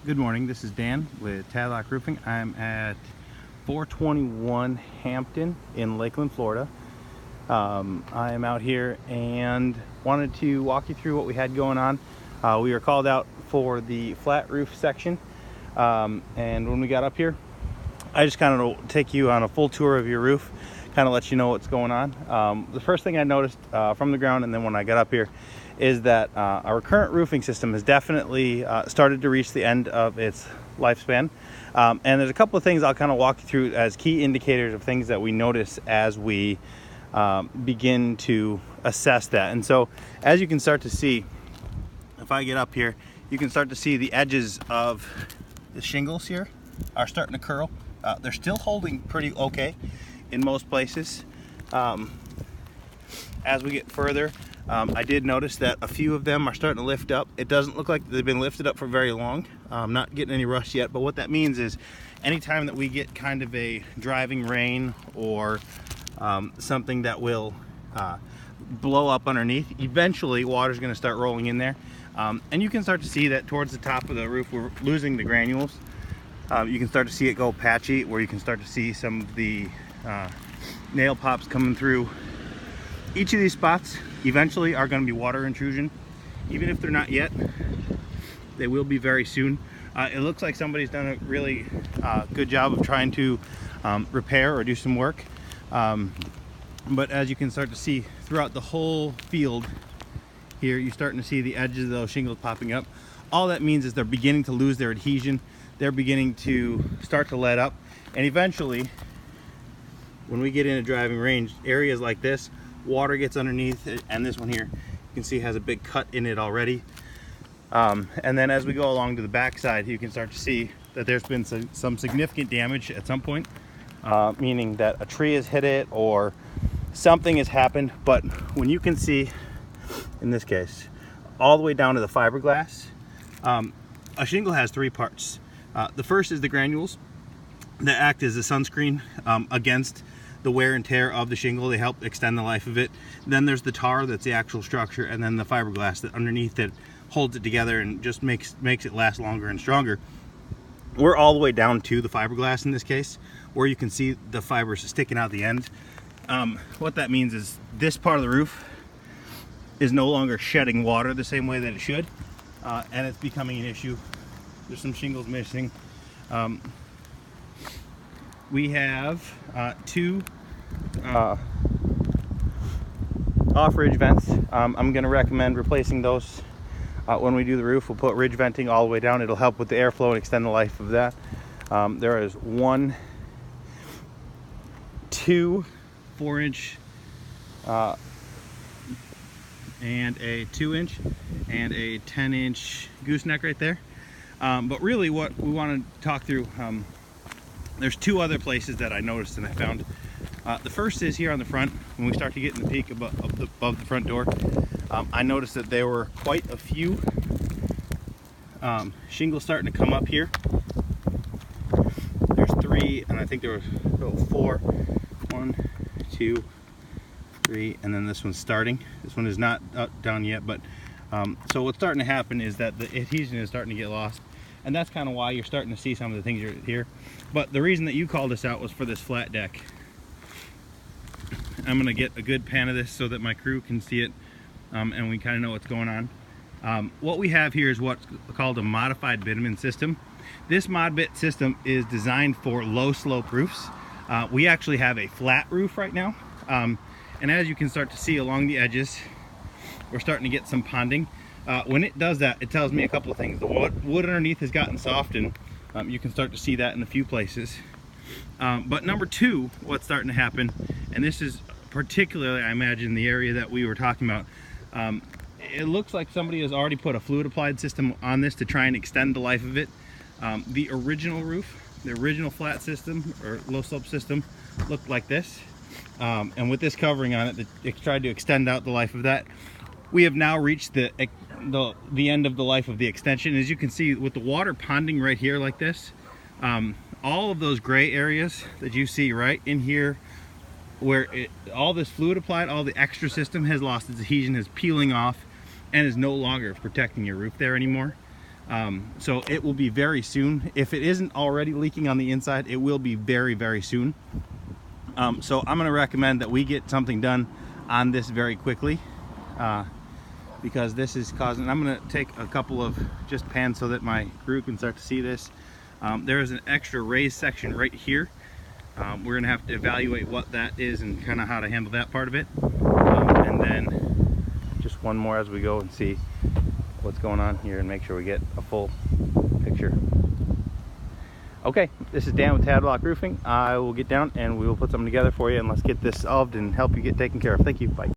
Good morning, this is Dan with Tadlock Roofing. I'm at 421 Hampton in Lakeland, Florida. I am out here and wanted to walk you through what we had going on. We were called out for the flat roof section, and when we got up here, I just kind of take you on a full tour of your roof, kind of let you know what's going on. The first thing I noticed from the ground, and then when I got up here, is that our current roofing system has definitely started to reach the end of its lifespan. And there's a couple of things I'll kind of walk you through as key indicators of things that we notice as we begin to assess that. And so as you can start to see, if I get up here, you can start to see the edges of the shingles here are starting to curl. They're still holding pretty okay in most places. As we get further, I did notice that a few of them are starting to lift up. It doesn't look like they've been lifted up for very long. Not getting any rust yet, but what that means is anytime that we get kind of a driving rain or something that will blow up underneath, eventually water's going to start rolling in there. And you can start to see that towards the top of the roof we're losing the granules. You can start to see it go patchy, where you can start to see some of the nail pops coming through. Each of these spots eventually are going to be water intrusion. Even if they're not yet, they will be very soon. It looks like somebody's done a really good job of trying to repair or do some work. But as you can start to see throughout the whole field here, you're starting to see the edges of those shingles popping up. All that means is they're beginning to lose their adhesion. They're beginning to start to let up. And eventually, when we get into driving range, areas like this, water gets underneath it, and this one here you can see has a big cut in it already. And then as we go along to the back side, you can start to see that there's been some significant damage at some point, meaning that a tree has hit it or something has happened. But when you can see, in this case, all the way down to the fiberglass, a shingle has three parts. The first is the granules that act as a sunscreen against the wear and tear of the shingle. They help extend the life of it. Then there's the tar, that's the actual structure, and then the fiberglass that underneath it holds it together and just makes it last longer and stronger. We're all the way down to the fiberglass in this case, where you can see the fibers sticking out the end. What that means is this part of the roof is no longer shedding water the same way that it should, and it's becoming an issue. There's some shingles missing. We have two off-ridge vents. I'm going to recommend replacing those when we do the roof. We'll put ridge venting all the way down. It'll help with the airflow and extend the life of that. There is two 4-inch and a 2-inch and a 10-inch gooseneck right there. But really what we want to talk through, there's two other places that I noticed and I found. The first is here on the front. When we start to get in the peak above the front door, I noticed that there were quite a few shingles starting to come up here. There's three, and I think there was four. 1, 2, 3, and then this one's starting. This one is not down yet, but so what's starting to happen is that the adhesion is starting to get lost. And that's kind of why you're starting to see some of the things here. But the reason that you called us out was for this flat deck. I'm going to get a good pan of this so that my crew can see it, and we kind of know what's going on. What we have here is what's called a modified bitumen system. This mod bit system is designed for low slope roofs. We actually have a flat roof right now. And as you can start to see along the edges, we're starting to get some ponding. When it does that, it tells me a couple of things. The wood underneath has gotten soft, and you can start to see that in a few places. But number two, what's starting to happen, and this is particularly, I imagine, the area that we were talking about, it looks like somebody has already put a fluid applied system on this to try and extend the life of it. The original roof, the original flat system or low slope system looked like this. And with this covering on it, it tried to extend out the life of that. We have now reached the end of the life of the extension. As you can see, with the water ponding right here like this, all of those gray areas that you see right in here, where all this fluid applied, all the extra system has lost its adhesion, is peeling off, and is no longer protecting your roof there anymore. So it will be very soon. If it isn't already leaking on the inside, it will be very, very soon. So I'm going to recommend that we get something done on this very quickly, because this is causing, I'm going to take a couple of just pans so that my crew can start to see this. There is an extra raised section right here. We're going to have to evaluate what that is and kind of how to handle that part of it. And then just one more as we go and see what's going on here and make sure we get a full picture. Okay, this is Dan with Tadlock Roofing. I will get down and we will put something together for you, and let's get this solved and help you get taken care of. Thank you. Bye.